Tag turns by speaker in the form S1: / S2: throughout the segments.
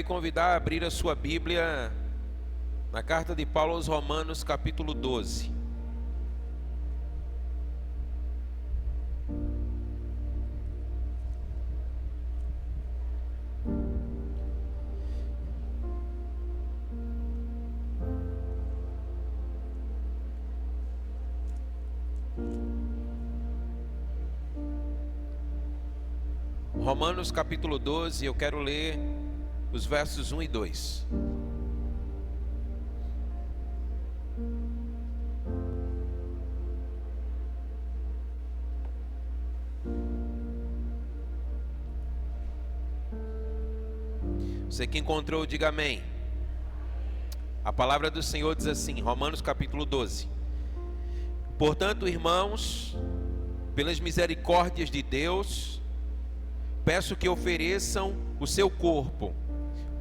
S1: lhe convidar a abrir a sua Bíblia na carta de Paulo aos Romanos, capítulo 12. Romanos capítulo 12, eu quero ler os versos 1 e 2. Você que encontrou, diga amém. A palavra do Senhor diz assim, Romanos capítulo 12. Portanto, irmãos, pelas misericórdias de Deus, peço que ofereçam o seu corpo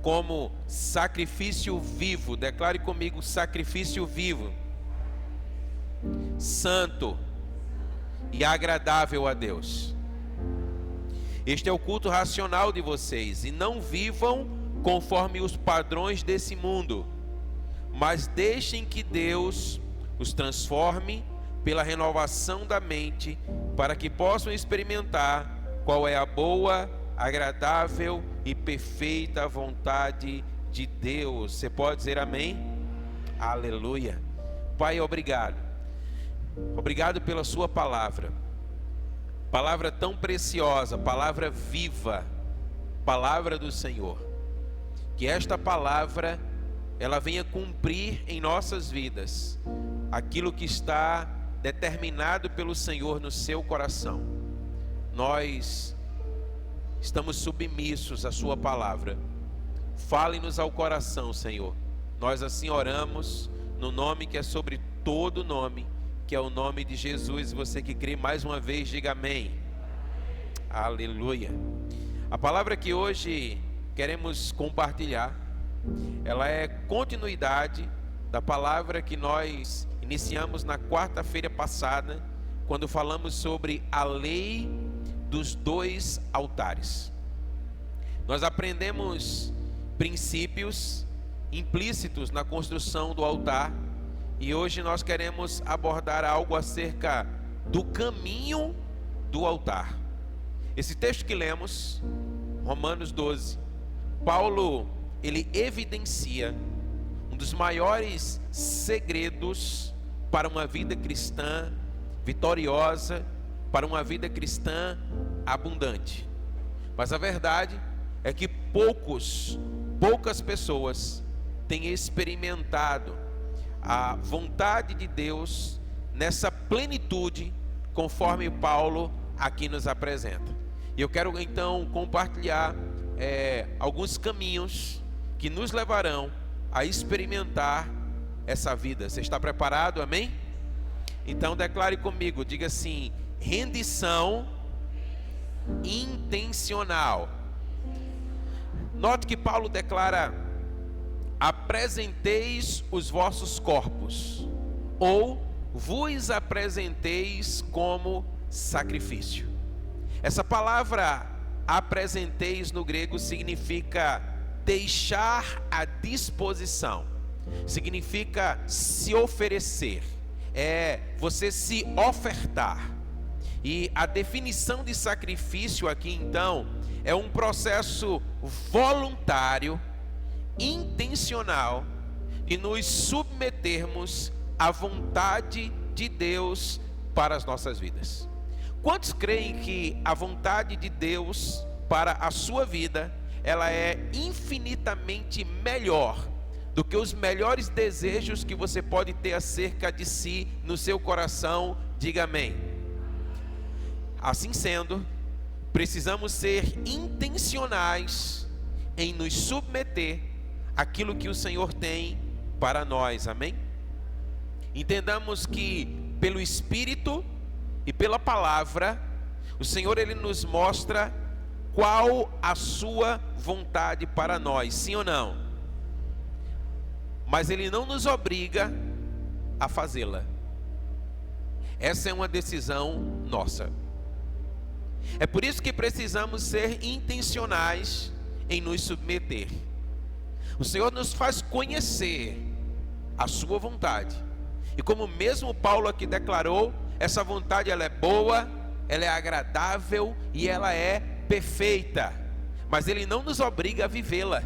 S1: como sacrifício vivo. Declare comigo: sacrifício vivo, santo e agradável a Deus. Este é o culto racional de vocês. E não vivam conforme os padrões desse mundo, mas deixem que Deus os transforme pela renovação da mente, para que possam experimentar qual é a boa, agradável e perfeita vontade de Deus. Você pode dizer amém? Aleluia. Pai, obrigado. Obrigado pela sua palavra. Palavra tão preciosa, palavra viva, palavra do Senhor. Que esta palavra, ela venha cumprir em nossas vidas aquilo que está determinado pelo Senhor no seu coração. Nós estamos submissos à sua palavra. Fale-nos ao coração, Senhor. Nós assim oramos no nome que é sobre todo nome, que é o nome de Jesus. Você que crê, mais uma vez, diga amém. Aleluia. A palavra que hoje queremos compartilhar, ela é continuidade da palavra que nós iniciamos na quarta-feira passada, quando falamos sobre a lei dos dois altares. Nós aprendemos princípios implícitos na construção do altar, e hoje nós queremos abordar algo acerca do caminho do altar. Esse texto que lemos, Romanos 12, Paulo, ele evidencia um dos maiores segredos para uma vida cristã vitoriosa, para uma vida cristã abundante. Mas a verdade é que poucas pessoas têm experimentado a vontade de Deus nessa plenitude, conforme Paulo aqui nos apresenta. E eu quero então compartilhar alguns caminhos que nos levarão a experimentar essa vida. Você está preparado? Amém? Então declare comigo, diga assim: rendição intencional. Note que Paulo declara: apresenteis os vossos corpos, ou vos apresenteis como sacrifício. Essa palavra apresenteis no grego significa deixar à disposição, significa se oferecer, é você se ofertar. E a definição de sacrifício aqui então é um processo voluntário, intencional, de nos submetermos à vontade de Deus para as nossas vidas. Quantos creem que a vontade de Deus para a sua vida, ela é infinitamente melhor do que os melhores desejos que você pode ter acerca de si no seu coração? Diga amém. Assim sendo, precisamos ser intencionais em nos submeter àquilo que o Senhor tem para nós, amém? Entendamos que pelo Espírito e pela palavra, o Senhor, ele nos mostra qual a sua vontade para nós, sim ou não? Mas ele não nos obriga a fazê-la. Essa é uma decisão nossa. É por isso que precisamos ser intencionais em nos submeter. O Senhor nos faz conhecer a sua vontade. E como mesmo Paulo aqui declarou, essa vontade ela é boa, ela é agradável e ela é perfeita. Mas Ele não nos obriga a vivê-la.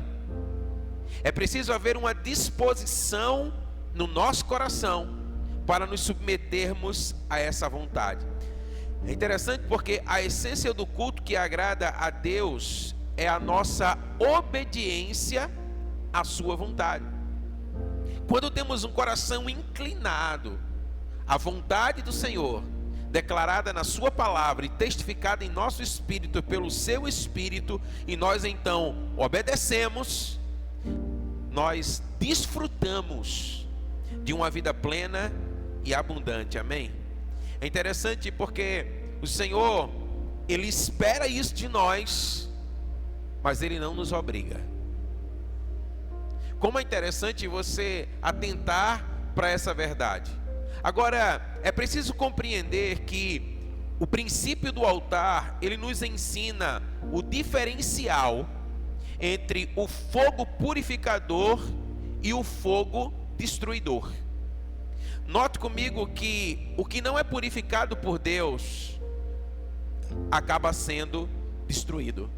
S1: É preciso haver uma disposição no nosso coração para nos submetermos a essa vontade. É interessante porque a essência do culto que agrada a Deus é a nossa obediência à sua vontade. Quando temos um coração inclinado à vontade do Senhor, declarada na sua palavra e testificada em nosso espírito pelo seu Espírito, e nós então obedecemos, nós desfrutamos de uma vida plena e abundante, amém? É interessante porque o Senhor, Ele espera isso de nós, mas Ele não nos obriga. Como é interessante você atentar para essa verdade. Agora, é preciso compreender que o princípio do altar, ele nos ensina o diferencial entre o fogo purificador e o fogo destruidor. Note comigo que o que não é purificado por Deus acaba sendo destruído.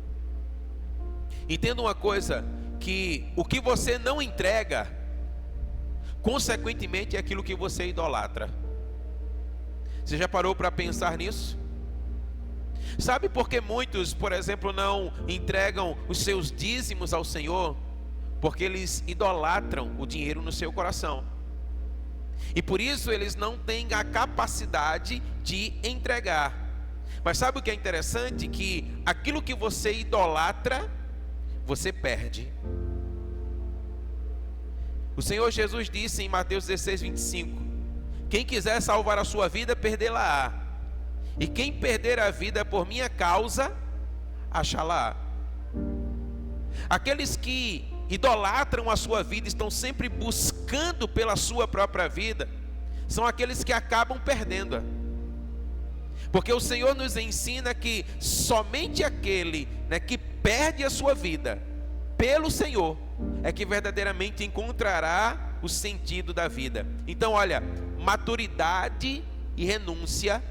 S1: Entenda uma coisa, que o que você não entrega, consequentemente é aquilo que você idolatra. Você já parou para pensar nisso? Sabe por que muitos, por exemplo, não entregam os seus dízimos ao Senhor? Porque eles idolatram o dinheiro no seu coração. E por isso eles não têm a capacidade de entregar. Mas sabe o que é interessante? Que aquilo que você idolatra, você perde. O Senhor Jesus disse em Mateus 16, 25: quem quiser salvar a sua vida, perdê-la-á. E quem perder a vida por minha causa, achá-la-á. Aqueles que idolatram a sua vida, estão sempre buscando pela sua própria vida, são aqueles que acabam perdendo-a. Porque o Senhor nos ensina que somente aquele, que perde a sua vida pelo Senhor é que verdadeiramente encontrará o sentido da vida. Então olha, maturidade e renúncia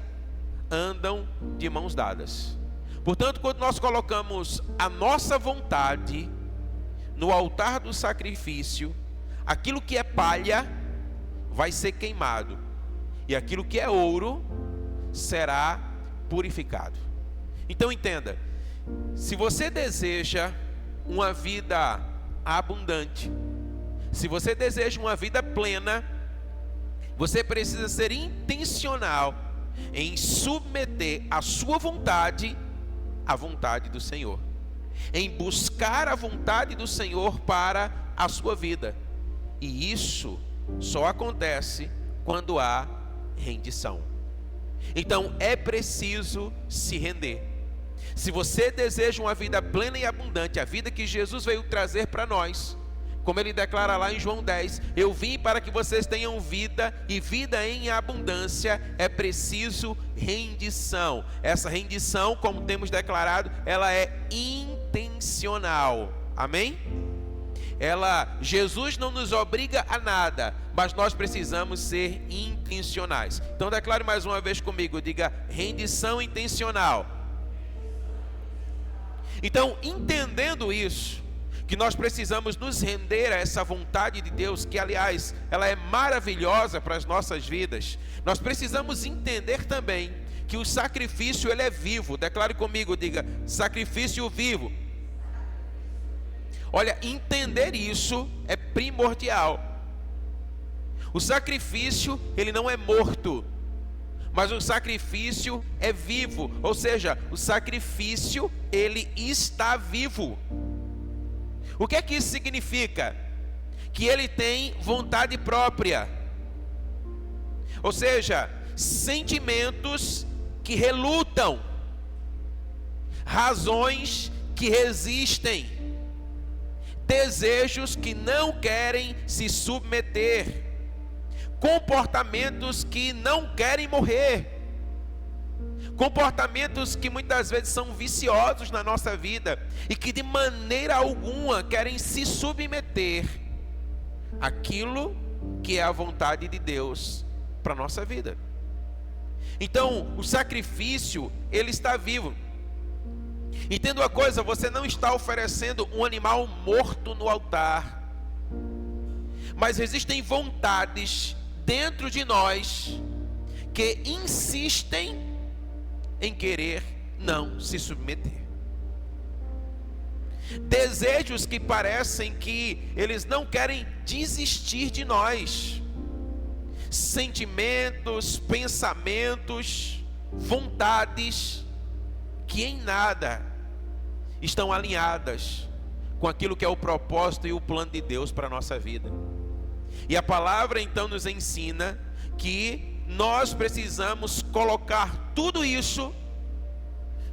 S1: andam de mãos dadas. Portanto, quando nós colocamos a nossa vontade no altar do sacrifício, aquilo que é palha vai ser queimado, e aquilo que é ouro será purificado. Então entenda, se você deseja uma vida abundante, se você deseja uma vida plena, você precisa ser intencional em submeter a sua vontade à vontade do Senhor, em buscar a vontade do Senhor para a sua vida. E isso só acontece quando há rendição. Então é preciso se render. Se você deseja uma vida plena e abundante, a vida que Jesus veio trazer para nós, como ele declara lá em João 10, eu vim para que vocês tenham vida e vida em abundância, é preciso rendição. Essa rendição, como temos declarado, ela é intencional. Amém? Jesus não nos obriga a nada, mas nós precisamos ser intencionais. Então declare mais uma vez comigo, diga: rendição intencional. Então, entendendo isso, que nós precisamos nos render a essa vontade de Deus, que aliás, ela é maravilhosa para as nossas vidas, nós precisamos entender também que o sacrifício ele é vivo. Declare comigo, diga: sacrifício vivo. Olha, entender isso é primordial. O sacrifício, ele não é morto, mas o sacrifício é vivo. Ou seja, o sacrifício, ele está vivo. O que é que isso significa? Que ele tem vontade própria. Ou seja, sentimentos que relutam, razões que resistem, desejos que não querem se submeter, comportamentos que não querem morrer, comportamentos que muitas vezes são viciosos na nossa vida e que de maneira alguma querem se submeter àquilo que é a vontade de Deus para a nossa vida. Então, o sacrifício, ele está vivo. Entenda uma coisa, você não está oferecendo um animal morto no altar, mas existem vontades dentro de nós que insistem em querer não se submeter. Desejos que parecem que eles não querem desistir de nós. Sentimentos, pensamentos, vontades que em nada estão alinhadas com aquilo que é o propósito e o plano de Deus para a nossa vida. E a palavra então nos ensina que nós precisamos colocar tudo isso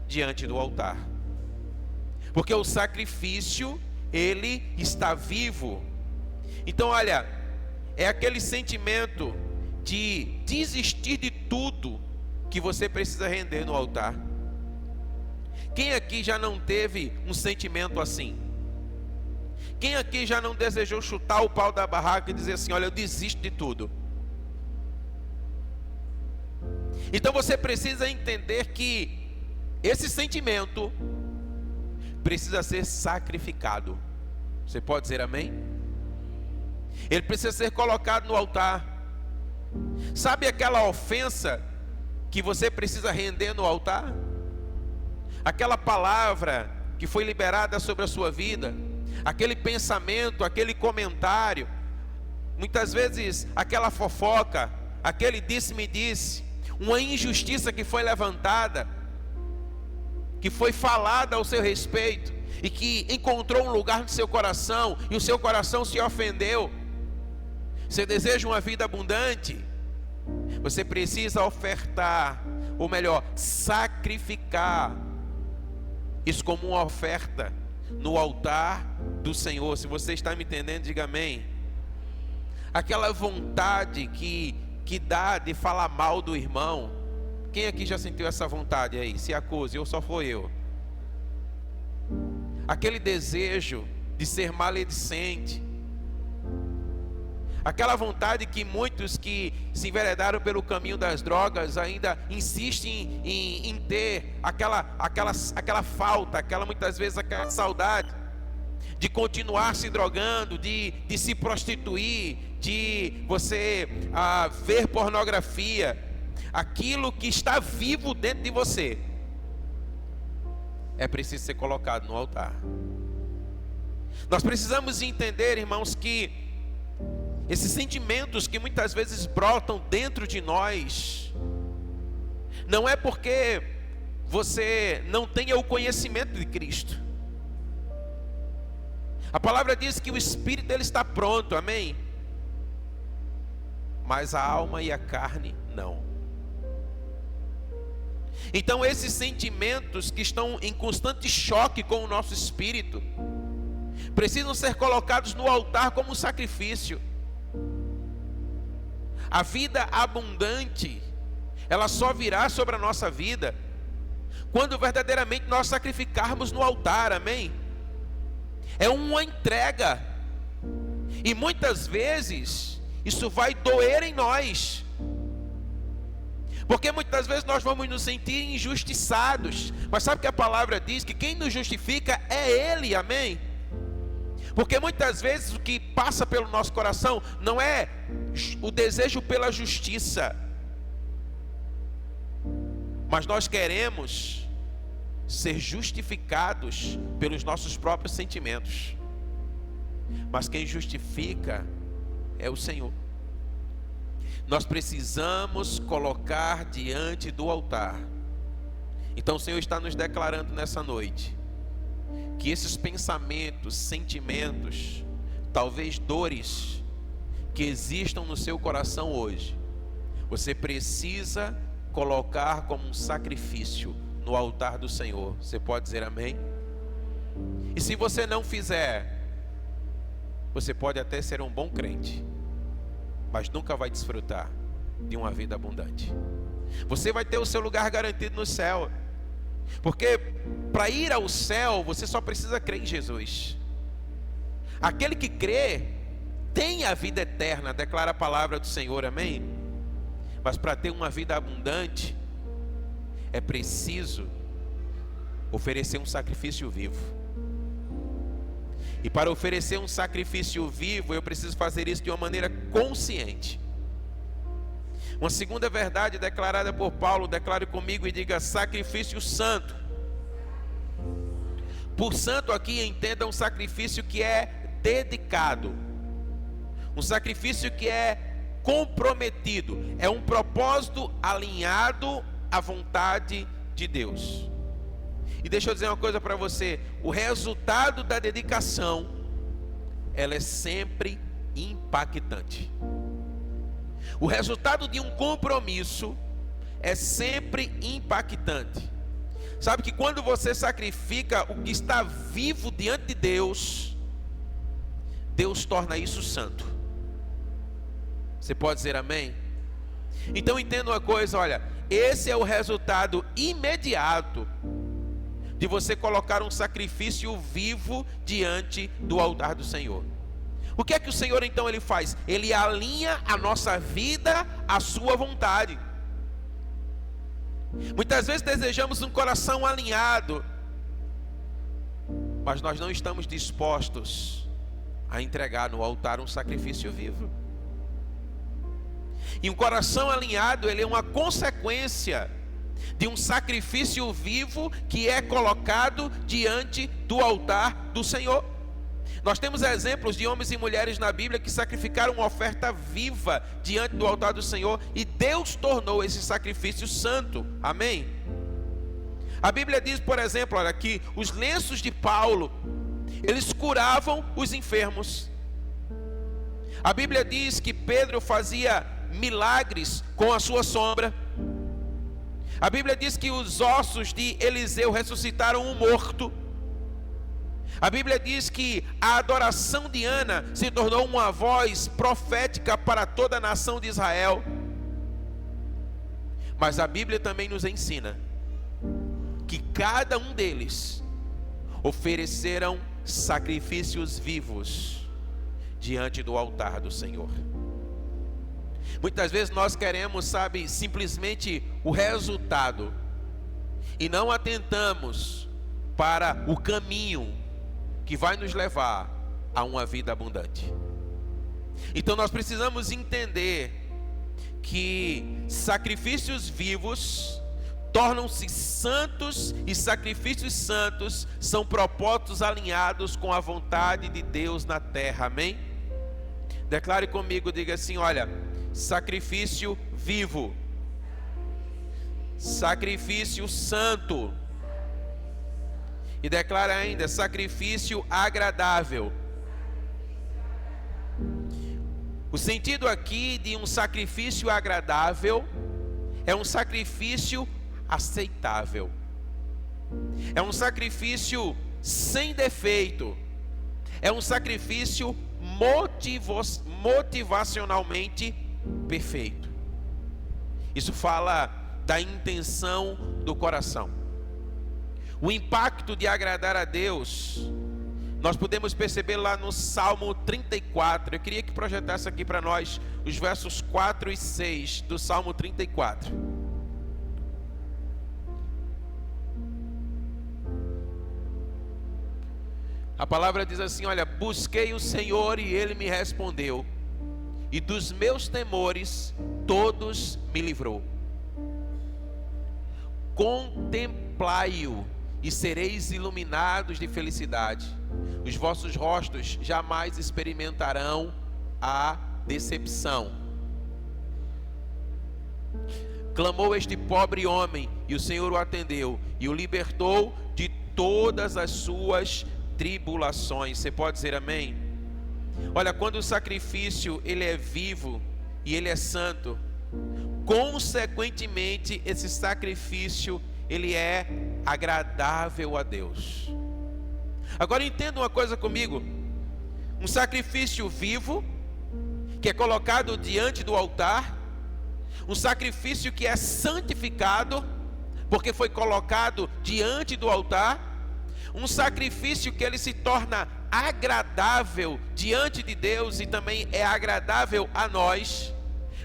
S1: diante do altar, porque o sacrifício, ele está vivo. Então olha, é aquele sentimento de desistir de tudo que você precisa render no altar. Quem aqui já não teve um sentimento assim? Quem aqui já não desejou chutar o pau da barraca e dizer assim: olha, eu desisto de tudo? Então você precisa entender que esse sentimento precisa ser sacrificado. Você pode dizer amém? Ele precisa ser colocado no altar. Sabe aquela ofensa que você precisa render no altar? Aquela palavra que foi liberada sobre a sua vida, aquele pensamento, aquele comentário, muitas vezes aquela fofoca, aquele disse-me disse, uma injustiça que foi levantada, que foi falada ao seu respeito e que encontrou um lugar no seu coração e o seu coração se ofendeu. Você deseja uma vida abundante? Você precisa ofertar, ou melhor, sacrificar isso como uma oferta no altar do Senhor. Se você está me entendendo, diga amém. Aquela vontade que dá de falar mal do irmão. Quem aqui já sentiu essa vontade aí? Se acuse, ou só foi eu? Aquele desejo de ser maledicente. Aquela vontade que muitos que se enveredaram pelo caminho das drogas ainda insistem em ter aquela falta, muitas vezes aquela saudade de continuar se drogando, de se prostituir, de você ver pornografia. Aquilo que está vivo dentro de você é preciso ser colocado no altar. Nós precisamos entender, irmãos, que esses sentimentos que muitas vezes brotam dentro de nós, não é porque você não tenha o conhecimento de Cristo. A palavra diz que o Espírito ele está pronto, amém? Mas a alma e a carne não. Então esses sentimentos que estão em constante choque com o nosso espírito, precisam ser colocados no altar como um sacrifício. A vida abundante, ela só virá sobre a nossa vida quando verdadeiramente nós sacrificarmos no altar, amém? É uma entrega. E muitas vezes isso vai doer em nós, porque muitas vezes nós vamos nos sentir injustiçados. Mas sabe que a palavra diz que quem nos justifica é Ele, amém? Porque muitas vezes o que passa pelo nosso coração não é o desejo pela justiça, mas nós queremos ser justificados pelos nossos próprios sentimentos. Mas quem justifica é o Senhor. Nós precisamos colocar diante do altar. Então o Senhor está nos declarando nessa noite que esses pensamentos, sentimentos, talvez dores que existam no seu coração hoje, você precisa colocar como um sacrifício no altar do Senhor. Você pode dizer amém? E se você não fizer, você pode até ser um bom crente, mas nunca vai desfrutar de uma vida abundante. Você vai ter o seu lugar garantido no céu. Porque para ir ao céu, você só precisa crer em Jesus. Aquele que crê tem a vida eterna, declara a palavra do Senhor, amém? Mas para ter uma vida abundante, é preciso oferecer um sacrifício vivo. E para oferecer um sacrifício vivo, eu preciso fazer isso de uma maneira consciente. Uma segunda verdade declarada por Paulo, declare comigo e diga: sacrifício santo. Por santo aqui entenda um sacrifício que é dedicado, um sacrifício que é comprometido, é um propósito alinhado à vontade de Deus. E deixa eu dizer uma coisa para você: o resultado da dedicação, ela é sempre impactante. O resultado de um compromisso é sempre impactante. Sabe que quando você sacrifica o que está vivo diante de Deus, Deus torna isso santo. Você pode dizer amém? Então entenda uma coisa, olha, esse é o resultado imediato de você colocar um sacrifício vivo diante do altar do Senhor. O que é que o Senhor então ele faz? Ele alinha a nossa vida à sua vontade. Muitas vezes desejamos um coração alinhado, mas nós não estamos dispostos a entregar no altar um sacrifício vivo. E um coração alinhado, ele é uma consequência de um sacrifício vivo que é colocado diante do altar do Senhor. Nós temos exemplos de homens e mulheres na Bíblia que sacrificaram uma oferta viva diante do altar do Senhor, e Deus tornou esse sacrifício santo. Amém? A Bíblia diz, por exemplo, olha, que os lenços de Paulo, eles curavam os enfermos. A Bíblia diz que Pedro fazia milagres com a sua sombra. A Bíblia diz que os ossos de Eliseu ressuscitaram um morto. A Bíblia diz que a adoração de Ana se tornou uma voz profética para toda a nação de Israel. Mas a Bíblia também nos ensina que cada um deles ofereceram sacrifícios vivos diante do altar do Senhor. Muitas vezes nós queremos, sabe, simplesmente o resultado e não atentamos para o caminho que vai nos levar a uma vida abundante. Então nós precisamos entender que sacrifícios vivos tornam-se santos, e sacrifícios santos são propósitos alinhados com a vontade de Deus na terra. Amém? Declare comigo, diga assim, olha, sacrifício vivo, sacrifício santo. E declara ainda, sacrifício agradável. O sentido aqui de um sacrifício agradável é um sacrifício aceitável. É um sacrifício sem defeito. É um sacrifício motivacionalmente perfeito. Isso fala da intenção do coração. O impacto de agradar a Deus, nós podemos perceber lá no Salmo 34. Eu queria que projetasse aqui para nós os versos 4 e 6 do Salmo 34. A palavra diz assim, olha, busquei o Senhor e Ele me respondeu, e dos meus temores todos me livrou. Contemplai-o e sereis iluminados de felicidade. Os vossos rostos jamais experimentarão a decepção. Clamou este pobre homem, e o Senhor o atendeu, e o libertou de todas as suas tribulações. Você pode dizer amém? Olha, quando o sacrifício ele é vivo e ele é santo, consequentemente esse sacrifício ele é agradável a Deus. Agora entenda uma coisa comigo: um sacrifício vivo que é colocado diante do altar um sacrifício que é santificado, porque foi colocado diante do altar, um sacrifício que ele se torna agradável diante de Deus e também é agradável a nós.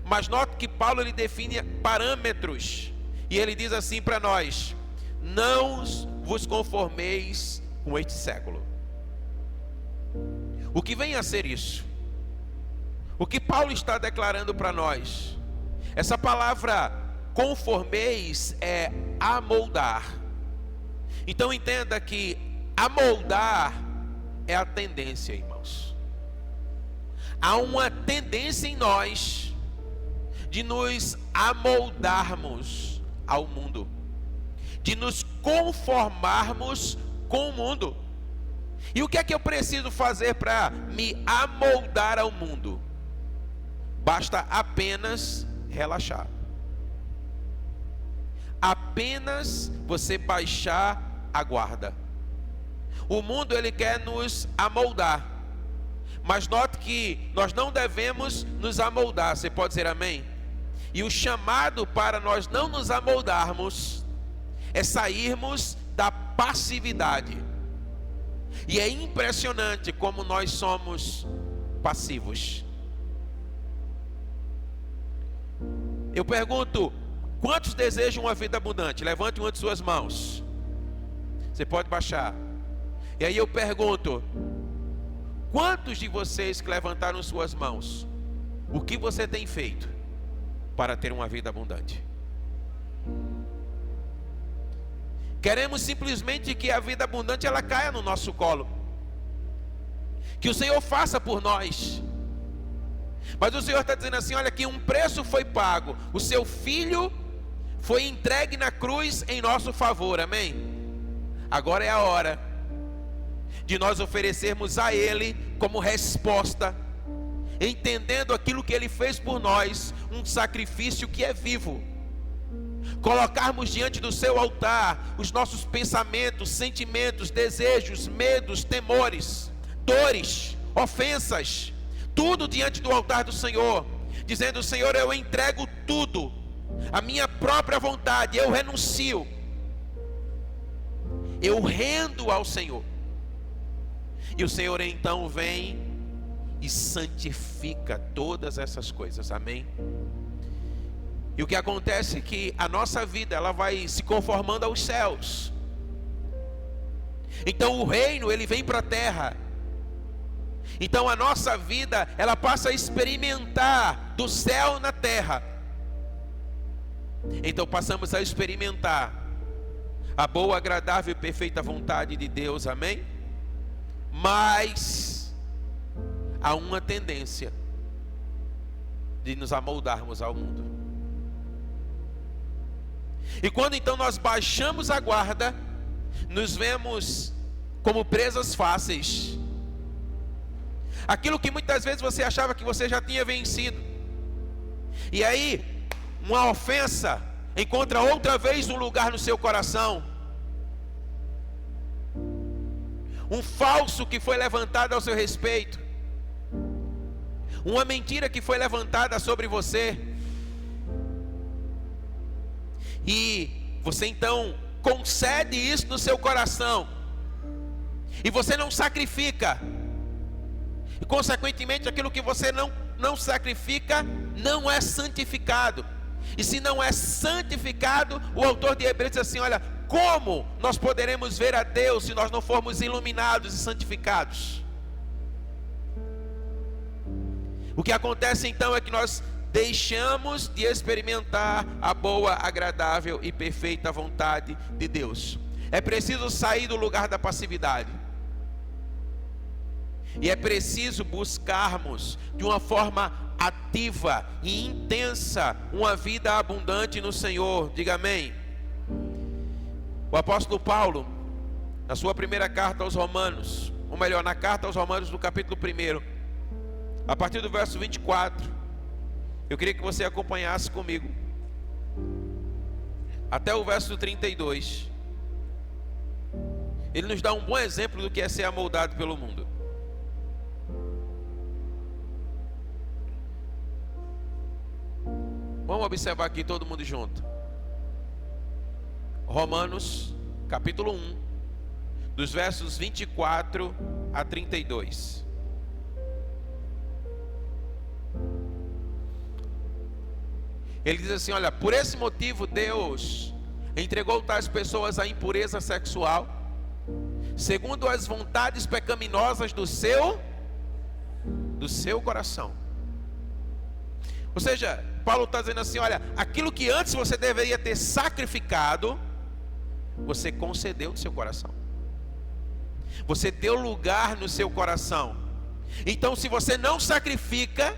S1: Mas note que Paulo ele define parâmetros, e ele diz assim para nós: não vos conformeis com este século. O que vem a ser isso? O que Paulo está declarando para nós? Essa palavra conformeis é amoldar. Então entenda que amoldar é a tendência, irmãos. Há uma tendência em nós de nos amoldarmos ao mundo, de nos conformarmos com o mundo. E o que é que eu preciso fazer para me amoldar ao mundo? Basta apenas relaxar. Apenas você baixar a guarda. O mundo ele quer nos amoldar, mas note que nós não devemos nos amoldar. Você pode dizer amém? E o chamado para nós não nos amoldarmos é sairmos da passividade. E é impressionante como nós somos passivos. Eu pergunto: quantos desejam uma vida abundante? Levante uma de suas mãos. Você pode baixar. E aí eu pergunto: quantos de vocês que levantaram suas mãos, o que você tem feito para ter uma vida abundante? Queremos simplesmente que a vida abundante ela caia no nosso colo, que o Senhor faça por nós. Mas o Senhor está dizendo assim: olha, que um preço foi pago, o seu filho foi entregue na cruz em nosso favor, amém? Agora é a hora de nós oferecermos a Ele como resposta, entendendo aquilo que Ele fez por nós, um sacrifício que é vivo. Colocarmos diante do seu altar os nossos pensamentos, sentimentos, desejos, medos, temores, dores, ofensas, tudo diante do altar do Senhor, dizendo: Senhor, eu entrego tudo, a minha própria vontade, eu renuncio, eu rendo ao Senhor. E o Senhor então vem e santifica todas essas coisas, amém? E o que acontece é que a nossa vida ela vai se conformando aos céus. Então o reino ele vem para a terra. Então a nossa vida ela passa a experimentar do céu na terra. Então passamos a experimentar a boa, agradável e perfeita vontade de Deus, amém? Mas há uma tendência de nos amoldarmos ao mundo. E quando então nós baixamos a guarda, nos vemos como presas fáceis. Aquilo que muitas vezes você achava que você já tinha vencido, e aí uma ofensa encontra outra vez um lugar no seu coração. Um falso que foi levantado ao seu respeito, uma mentira que foi levantada sobre você, e você então concede isso no seu coração, e você não sacrifica, e consequentemente aquilo que você não sacrifica não é santificado. E se não é santificado, o autor de Hebreus diz assim: olha, como nós poderemos ver a Deus se nós não formos iluminados e santificados? O que acontece então é que nós deixamos de experimentar a boa, agradável e perfeita vontade de Deus. É preciso sair do lugar da passividade, e é preciso buscarmos de uma forma ativa e intensa uma vida abundante no Senhor. Diga amém. O apóstolo Paulo, na sua primeira carta aos Romanos, ou melhor, na carta aos Romanos, no capítulo 1, a partir do verso 24, eu queria que você acompanhasse comigo até o verso 32. Ele nos dá um bom exemplo do que é ser amoldado pelo mundo. Vamos observar aqui todo mundo junto. Romanos, capítulo 1, dos versos 24 a 32. Ele diz assim: olha, por esse motivo Deus entregou tais pessoas à impureza sexual, segundo as vontades pecaminosas do seu coração. Ou seja, Paulo está dizendo assim: olha, aquilo que antes você deveria ter sacrificado, você concedeu no seu coração. Você deu lugar no seu coração. Então, se você não sacrifica,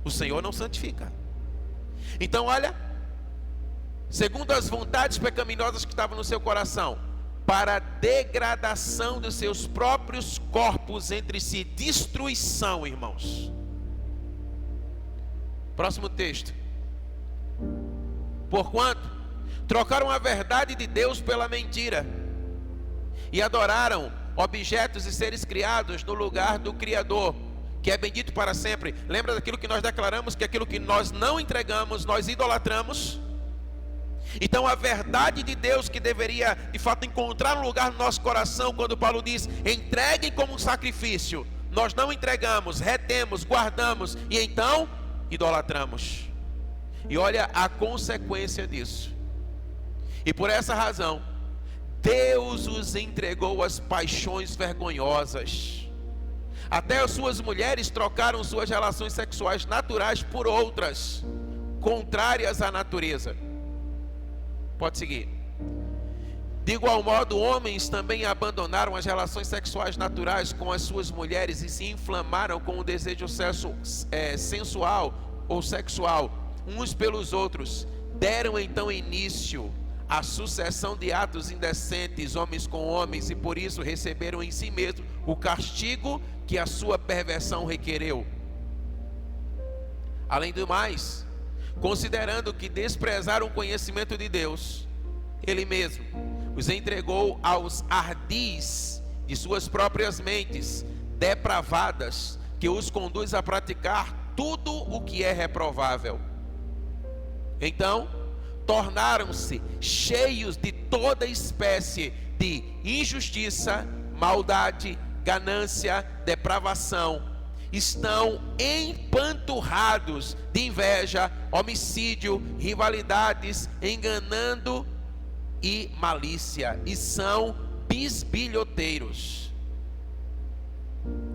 S1: o Senhor não santifica. Então, olha, segundo as vontades pecaminosas que estavam no seu coração, para a degradação dos seus próprios corpos entre si, destruição, irmãos. Próximo texto. Porquanto trocaram a verdade de Deus pela mentira, e adoraram objetos e seres criados no lugar do Criador, que é bendito para sempre. Lembra daquilo que nós declaramos, que aquilo que nós não entregamos, nós idolatramos? Então a verdade de Deus, que deveria de fato encontrar um lugar no nosso coração, quando Paulo diz: entreguem como um sacrifício, nós não entregamos, retemos, guardamos, e então idolatramos. E olha a consequência disso. E por essa razão, Deus os entregou às paixões vergonhosas. Até as suas mulheres trocaram suas relações sexuais naturais por outras, contrárias à natureza. Pode seguir. De igual modo, homens também abandonaram as relações sexuais naturais com as suas mulheres e se inflamaram com o desejo sensual ou sexual uns pelos outros. Deram então início à sucessão de atos indecentes, homens com homens, e por isso receberam em si mesmo o castigo que a sua perversão requereu. Além do mais, considerando que desprezaram o conhecimento de Deus, Ele mesmo os entregou aos ardis de suas próprias mentes depravadas, que os conduz a praticar tudo o que é reprovável. Então, tornaram-se cheios de toda espécie de injustiça, maldade, ganância, depravação. Estão empanturrados de inveja, homicídio, rivalidades, enganando e malícia, e são bisbilhoteiros,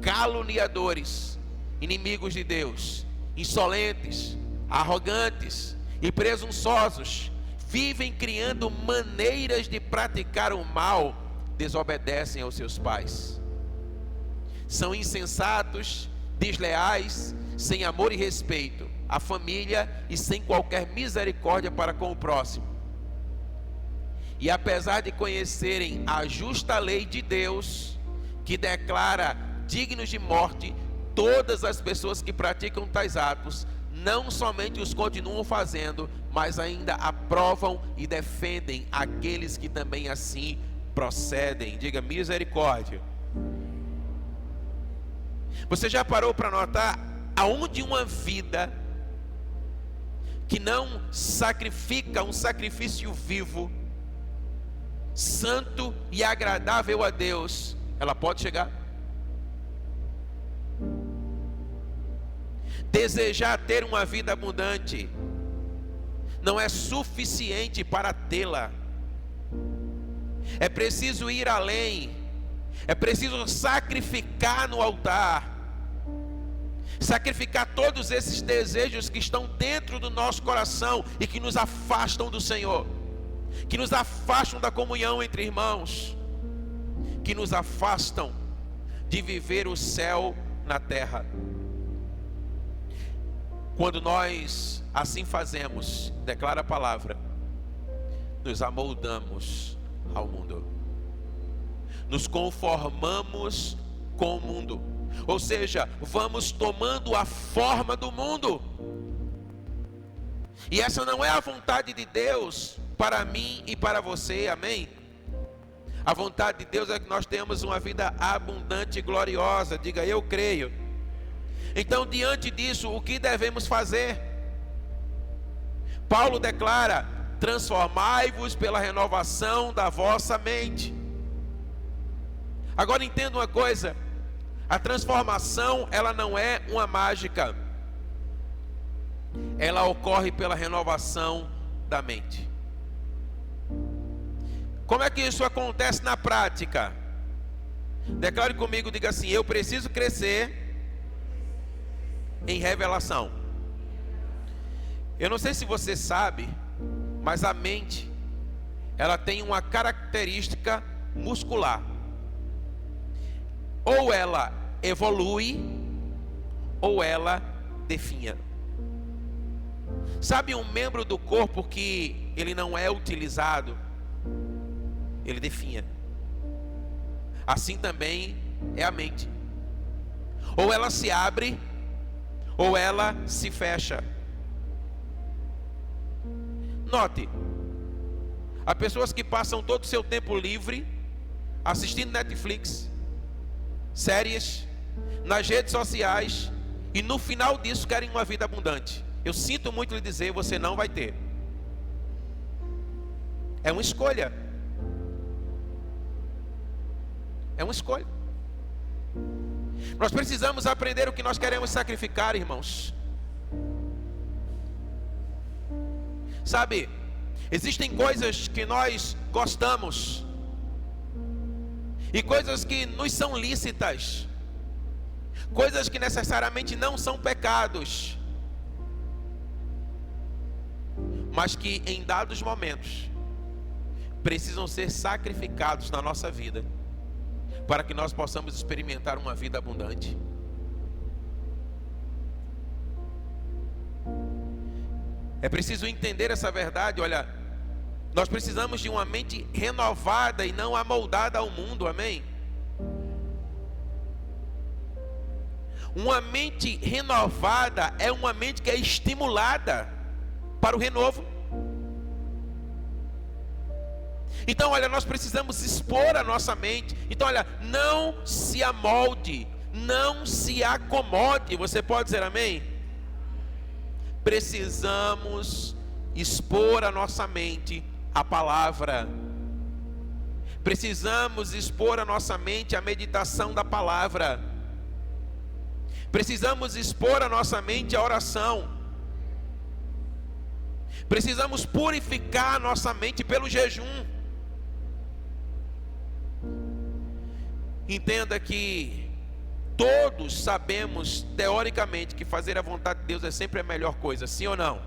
S1: caluniadores, inimigos de Deus, insolentes, arrogantes e presunçosos, vivem criando maneiras de praticar o mal, desobedecem aos seus pais, são insensatos, desleais, sem amor e respeito à família e sem qualquer misericórdia para com o próximo. E apesar de conhecerem a justa lei de Deus, que declara dignos de morte todas as pessoas que praticam tais atos, não somente os continuam fazendo, mas ainda aprovam e defendem aqueles que também assim procedem. Diga misericórdia. Você já parou para notar aonde uma vida que não sacrifica um sacrifício vivo, santo e agradável a Deus, ela pode chegar? Desejar ter uma vida abundante não é suficiente para tê-la. É preciso ir além. É preciso sacrificar no altar. Sacrificar todos esses desejos que estão dentro do nosso coração e que nos afastam do Senhor, que nos afastam da comunhão entre irmãos, que nos afastam de viver o céu na terra. Quando nós assim fazemos, declara a palavra, nos amoldamos ao mundo, nos conformamos com o mundo, ou seja, vamos tomando a forma do mundo. E essa não é a vontade de Deus para mim e para você, amém? A vontade de Deus é que nós tenhamos uma vida abundante e gloriosa. Diga, eu creio. Então, diante disso, o que devemos fazer? Paulo declara: transformai-vos pela renovação da vossa mente. Agora entenda uma coisa: a transformação, ela não é uma mágica, ela ocorre pela renovação da mente. Como é que isso acontece na prática? Declare comigo, diga assim: eu preciso crescer em revelação. Eu não sei se você sabe, mas a mente, ela tem uma característica muscular. Ou ela evolui, ou ela definha. Sabe um membro do corpo que ele não é utilizado? Ele definha. Assim também é a mente. Ou ela se abre, ou ela se fecha. Note, há pessoas que passam todo o seu tempo livre assistindo Netflix, séries, nas redes sociais, e no final disso querem uma vida abundante. Eu sinto muito lhe dizer, você não vai ter. É uma escolha. É uma escolha. Nós precisamos aprender o que nós queremos sacrificar, irmãos. Sabe, existem coisas que nós gostamos e coisas que nos são lícitas, coisas que necessariamente não são pecados, mas que em dados momentos precisam ser sacrificados na nossa vida, para que nós possamos experimentar uma vida abundante. É preciso entender essa verdade. Olha, nós precisamos de uma mente renovada e não amoldada ao mundo, amém? Uma mente renovada é uma mente que é estimulada para o renovo. Então, olha, nós precisamos expor a nossa mente. Então, olha, não se amolde, não se acomode. Você pode dizer amém? Precisamos expor a nossa mente à palavra. Precisamos expor a nossa mente à meditação da palavra. Precisamos expor a nossa mente à oração. Precisamos purificar a nossa mente pelo jejum. Entenda que todos sabemos, teoricamente, que fazer a vontade de Deus é sempre a melhor coisa, sim ou não?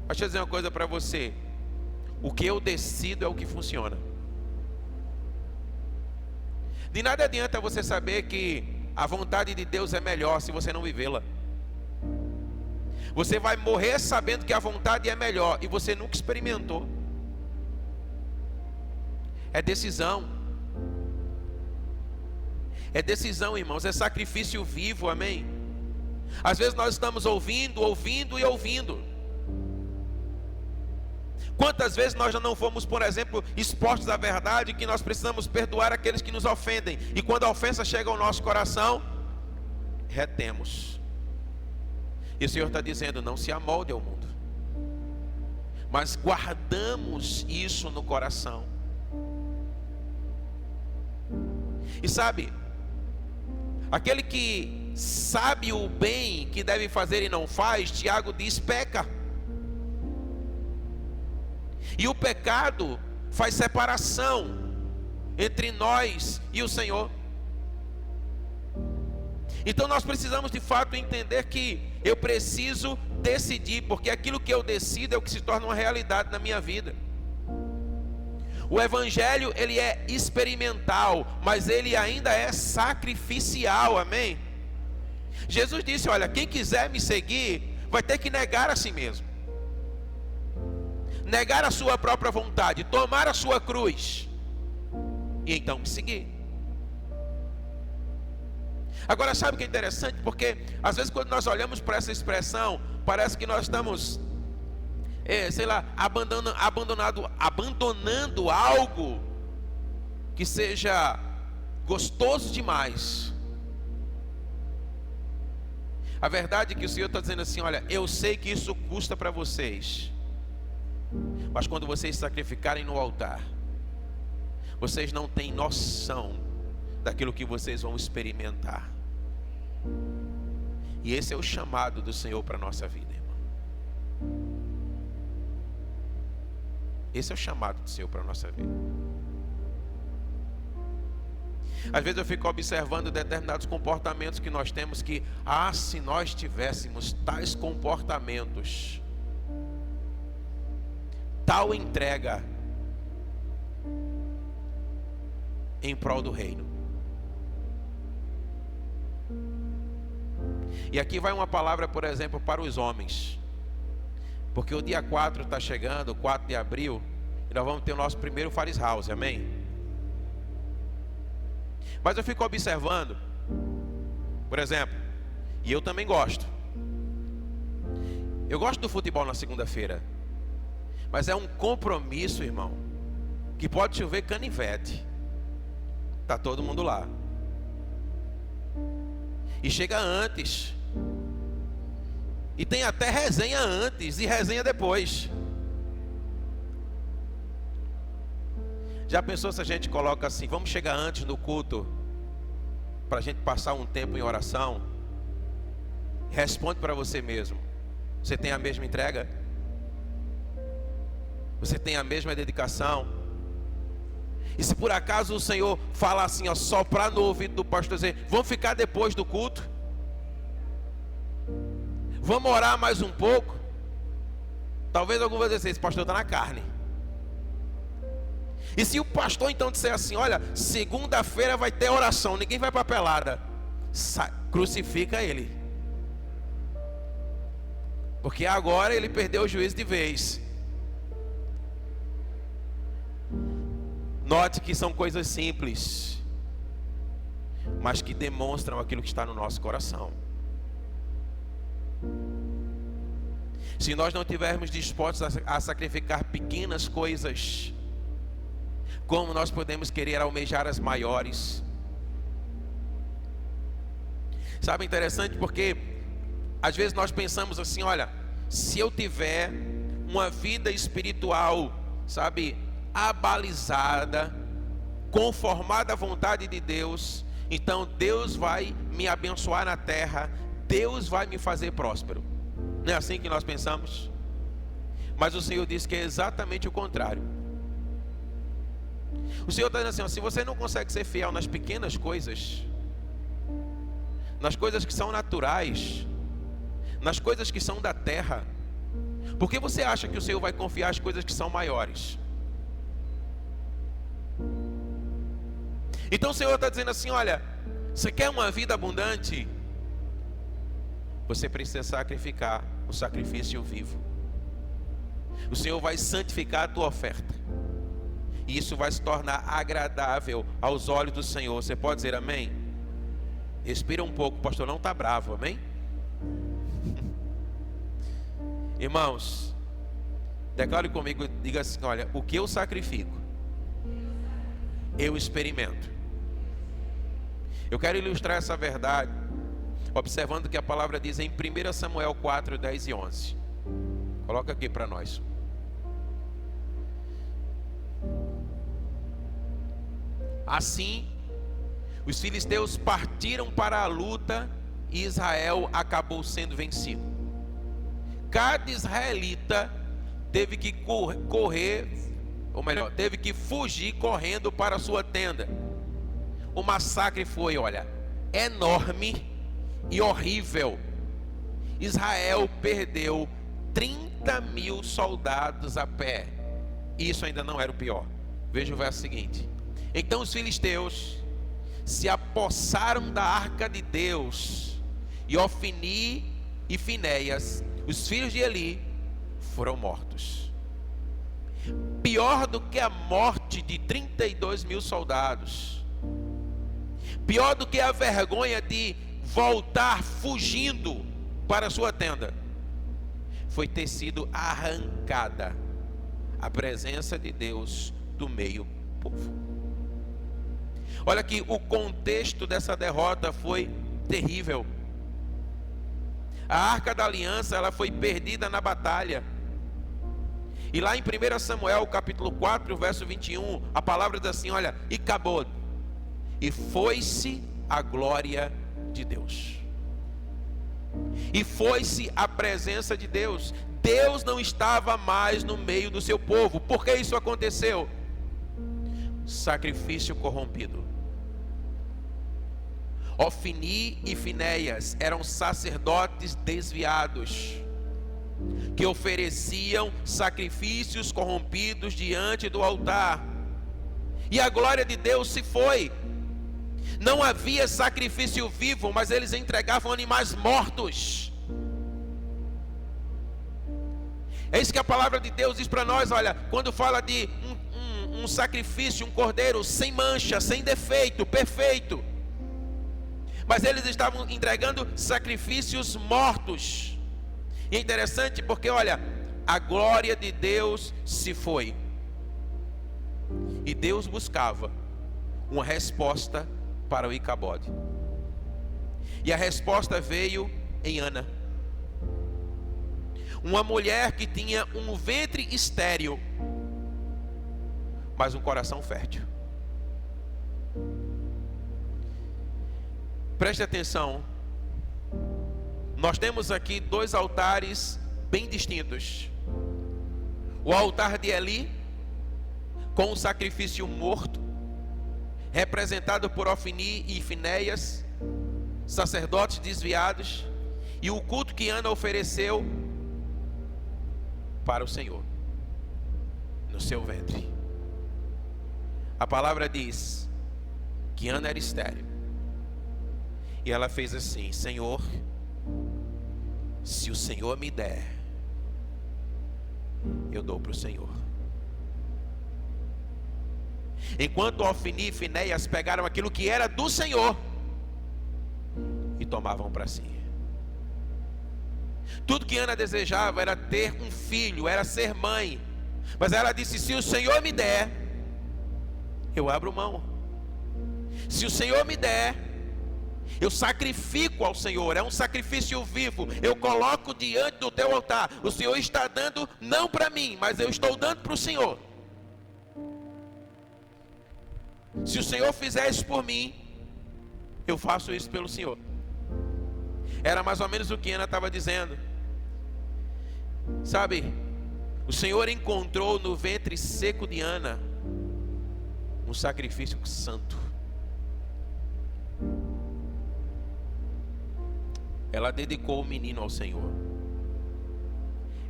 S1: Deixa eu dizer uma coisa para você: o que eu decido é o que funciona. De nada adianta você saber que a vontade de Deus é melhor se você não vivê-la. Você vai morrer sabendo que a vontade é melhor e você nunca experimentou. É decisão. É decisão, irmãos, é sacrifício vivo, amém? Às vezes nós estamos ouvindo e ouvindo. Quantas vezes nós já não fomos, por exemplo, expostos à verdade que nós precisamos perdoar aqueles que nos ofendem, e quando a ofensa chega ao nosso coração, retemos. E o Senhor está dizendo: não se amolde ao mundo, mas guardamos isso no coração. E sabe, aquele que sabe o bem que deve fazer e não faz, Tiago diz, peca. E o pecado faz separação entre nós e o Senhor. Então nós precisamos de fato entender que eu preciso decidir, porque aquilo que eu decido é o que se torna uma realidade na minha vida. O evangelho, ele é experimental, mas ele ainda é sacrificial, amém? Jesus disse, olha, quem quiser me seguir, vai ter que negar a si mesmo. Negar a sua própria vontade, tomar a sua cruz, e então me seguir. Agora, sabe o que é interessante? Porque às vezes quando nós olhamos para essa expressão, parece que nós estamos abandonando algo que seja gostoso demais. A verdade é que o Senhor está dizendo assim: olha, eu sei que isso custa para vocês, mas quando vocês sacrificarem no altar, vocês não têm noção daquilo que vocês vão experimentar. E esse é o chamado do Senhor para a nossa vida, irmão. Esse é o chamado do Senhor para a nossa vida. Às vezes eu fico observando determinados comportamentos que nós temos que, se nós tivéssemos tais comportamentos, tal entrega em prol do reino. E aqui vai uma palavra, por exemplo, para os homens, porque o dia 4 está chegando, 4 de abril, e nós vamos ter o nosso primeiro Faris House, amém? Mas eu fico observando, por exemplo, e eu também gosto. Eu gosto do futebol na segunda-feira, mas é um compromisso, irmão, que pode chover canivete. Está todo mundo lá. E chega antes. E tem até resenha antes e resenha depois. Já pensou se a gente coloca assim: vamos chegar antes no culto, para a gente passar um tempo em oração? Responde para você mesmo: você tem a mesma entrega? Você tem a mesma dedicação? E se por acaso o Senhor fala assim, soprar no ouvido do pastor, dizer: vamos ficar depois do culto? Vamos orar mais um pouco? Talvez algum vai dizer assim: esse pastor está na carne. E se o pastor então disser assim: olha, segunda-feira vai ter oração, ninguém vai para a pelada, crucifica ele, porque agora ele perdeu o juízo de vez. Note que são coisas simples, mas que demonstram aquilo que está no nosso coração. Se nós não estivermos dispostos a sacrificar pequenas coisas, como nós podemos querer almejar as maiores? Sabe, interessante porque às vezes nós pensamos assim: olha, se eu tiver uma vida espiritual, sabe, abalizada, conformada à vontade de Deus, então Deus vai me abençoar na terra, Deus vai me fazer próspero. Não é assim que nós pensamos? Mas o Senhor diz que é exatamente o contrário. O Senhor está dizendo assim: se você não consegue ser fiel nas pequenas coisas, nas coisas que são naturais, nas coisas que são da terra, por que você acha que o Senhor vai confiar as coisas que são maiores? Então o Senhor está dizendo assim: olha, você quer uma vida abundante? Você precisa sacrificar o sacrifício vivo. O Senhor vai santificar a tua oferta, e isso vai se tornar agradável aos olhos do Senhor. Você pode dizer amém? Respira um pouco, o pastor não está bravo, amém? Irmãos, declare comigo, diga assim: olha, o que eu sacrifico, eu experimento. Eu quero ilustrar essa verdade observando que a palavra diz em 1 Samuel 4, 10 e 11. Coloca aqui para nós. Assim, os filisteus partiram para a luta e Israel acabou sendo vencido. Cada israelita teve que correr, ou melhor, teve que fugir correndo para a sua tenda. O massacre foi, olha, enorme e horrível. Israel perdeu 30 mil soldados a pé. Isso ainda não era o pior. Veja o verso seguinte: então os filisteus se apossaram da arca de Deus, e Ofni e Finéias, os filhos de Eli, foram mortos. Pior do que a morte de 32 mil soldados, pior do que a vergonha de voltar fugindo para a sua tenda, foi ter sido arrancada a presença de Deus do meio do povo. Olha que o contexto dessa derrota foi terrível. A arca da aliança, ela foi perdida na batalha. E lá em 1 Samuel, capítulo 4, verso 21, a palavra diz assim, olha, e acabou. E foi-se a glória de Deus. E foi-se a presença de Deus. Deus não estava mais no meio do seu povo. Por que isso aconteceu? Sacrifício corrompido. Ofni e Finéias eram sacerdotes desviados, que ofereciam sacrifícios corrompidos diante do altar. E a glória de Deus se foi. Não havia sacrifício vivo, mas eles entregavam animais mortos. É isso que a palavra de Deus diz para nós, olha, quando fala de um sacrifício, um cordeiro sem mancha, sem defeito, perfeito. Mas eles estavam entregando sacrifícios mortos. E é interessante porque, olha, a glória de Deus se foi. E Deus buscava uma resposta para o Icabode. E a resposta veio em Ana. Uma mulher que tinha um ventre estéril, mas um coração fértil. Preste atenção. Nós temos aqui dois altares bem distintos. O altar de Eli, com o sacrifício morto, representado por Ofni e Finéias, sacerdotes desviados, e o culto que Ana ofereceu para o Senhor, no seu ventre. A palavra diz que Ana era estéril, e ela fez assim: Senhor, se o Senhor me der, eu dou para o Senhor. Enquanto Ofni e Finéias pegaram aquilo que era do Senhor e tomavam para si. Tudo que Ana desejava era ter um filho, era ser mãe. Mas ela disse: se o Senhor me der, eu abro mão. Se o Senhor me der, eu sacrifico ao Senhor. É um sacrifício vivo. Eu coloco diante do teu altar. O Senhor está dando não para mim, mas eu estou dando para o Senhor. Se o Senhor fizer isso por mim, eu faço isso pelo Senhor. Era mais ou menos o que Ana estava dizendo. Sabe, o Senhor encontrou no ventre seco de Ana um sacrifício santo. Ela dedicou o menino ao Senhor.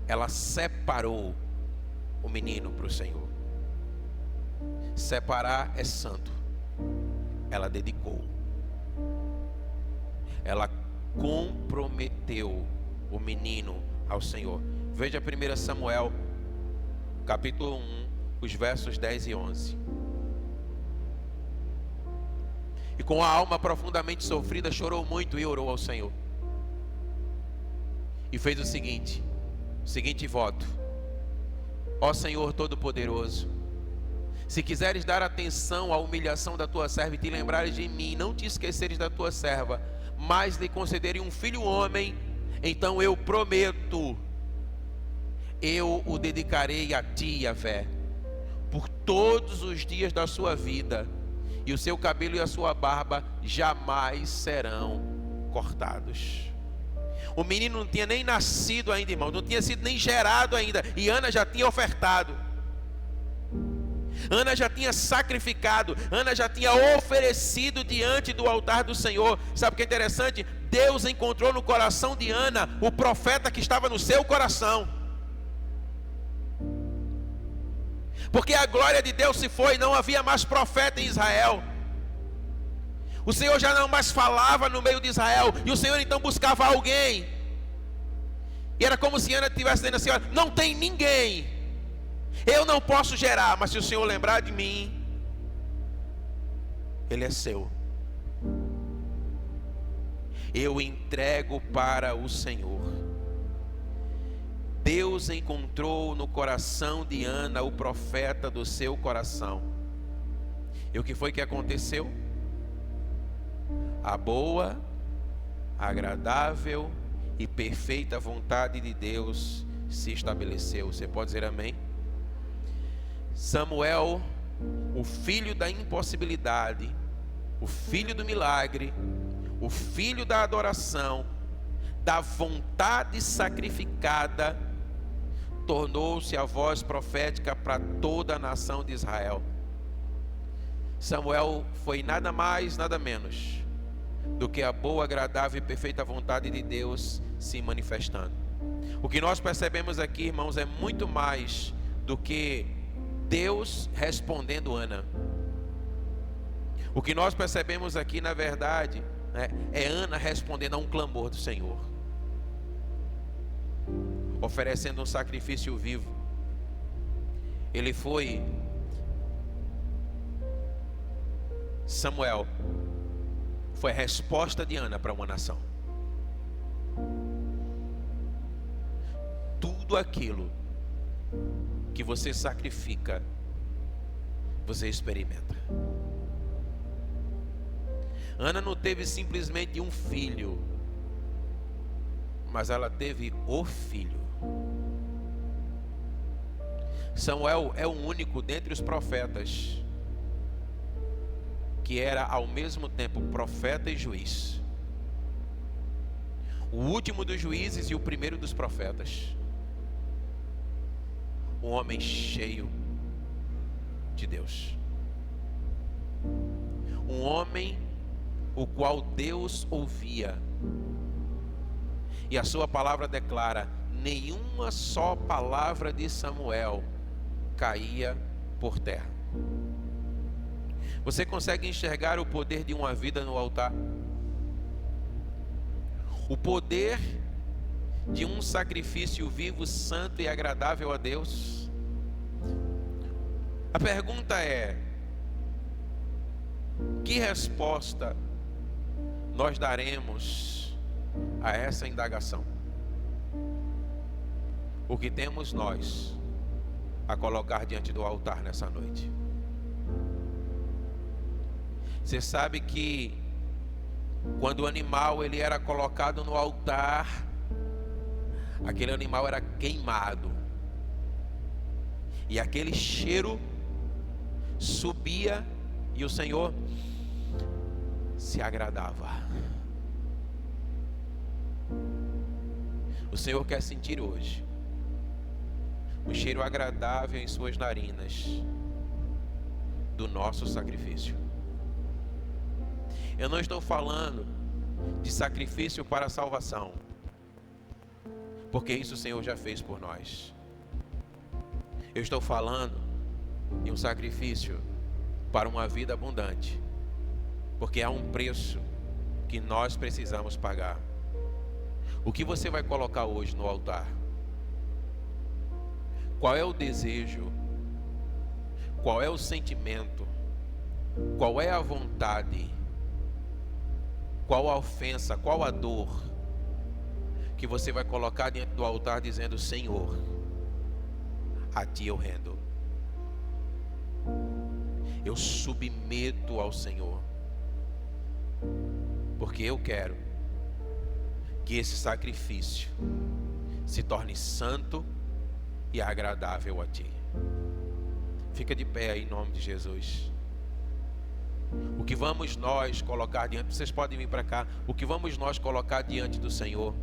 S1: Ela separou o menino para o Senhor. Separar é santo. Ela dedicou. Ela comprometeu o menino ao Senhor. Veja 1 Samuel, capítulo 1, os versos 10 e 11. E com a alma profundamente sofrida, chorou muito e orou ao Senhor. E fez o seguinte voto: ó Senhor Todo-Poderoso, se quiseres dar atenção à humilhação da tua serva e te lembrares de mim, não te esqueceres da tua serva, mas lhe concederem um filho homem, então eu prometo, eu o dedicarei a ti, Yahvé, por todos os dias da sua vida, e o seu cabelo e a sua barba jamais serão cortados. O menino não tinha nem nascido ainda, irmão, não tinha sido nem gerado ainda, e Ana já tinha ofertado. Ana já tinha sacrificado, Ana já tinha oferecido diante do altar do Senhor. Sabe o que é interessante? Deus encontrou no coração de Ana o profeta que estava no seu coração. Porque a glória de Deus se foi, não havia mais profeta em Israel. O Senhor já não mais falava no meio de Israel, e o Senhor então buscava alguém. E era como se Ana estivesse dizendo assim: olha, não tem ninguém. Eu não posso gerar, mas se o Senhor lembrar de mim, ele é seu. Eu entrego para o Senhor. Deus encontrou no coração de Ana o profeta do seu coração. E o que foi que aconteceu? A boa, agradável e perfeita vontade de Deus se estabeleceu. Você pode dizer amém? Samuel, o filho da impossibilidade, o filho do milagre, o filho da adoração, da vontade sacrificada, tornou-se a voz profética para toda a nação de Israel. Samuel foi nada mais, nada menos do que a boa, agradável e perfeita vontade de Deus se manifestando. O que nós percebemos aqui, irmãos, é muito mais do que Deus respondendo Ana. O que nós percebemos aqui, na verdade, é Ana respondendo a um clamor do Senhor, oferecendo um sacrifício vivo. Samuel foi a resposta de Ana para uma nação. Tudo aquilo que você sacrifica, você experimenta. Ana não teve simplesmente um filho, mas ela teve o filho. Samuel é o único dentre os profetas que era ao mesmo tempo profeta e juiz. O último dos juízes e o primeiro dos profetas. Um homem cheio de Deus. Um homem o qual Deus ouvia. E a sua palavra declara: nenhuma só palavra de Samuel caía por terra. Você consegue enxergar o poder de uma vida no altar? O poder de um sacrifício vivo, santo e agradável a Deus? A pergunta é: que resposta nós daremos a essa indagação? O que temos nós a colocar diante do altar nessa noite? Você sabe que quando o animal ele era colocado no altar, aquele animal era queimado, e aquele cheiro subia, e o Senhor se agradava. O Senhor quer sentir hoje um cheiro agradável em suas narinas do nosso sacrifício. Eu não estou falando de sacrifício para a salvação, porque isso o Senhor já fez por nós. Eu estou falando de um sacrifício para uma vida abundante, porque há um preço que nós precisamos pagar. O que você vai colocar hoje no altar? Qual é o desejo? Qual é o sentimento? Qual é a vontade? Qual a ofensa? Qual a dor que você vai colocar diante do altar dizendo: Senhor, a Ti eu rendo. Eu submeto ao Senhor, porque eu quero que esse sacrifício se torne santo e agradável a Ti. Fica de pé aí em nome de Jesus. O que vamos nós colocar diante, vocês podem vir para cá, o que vamos nós colocar diante do Senhor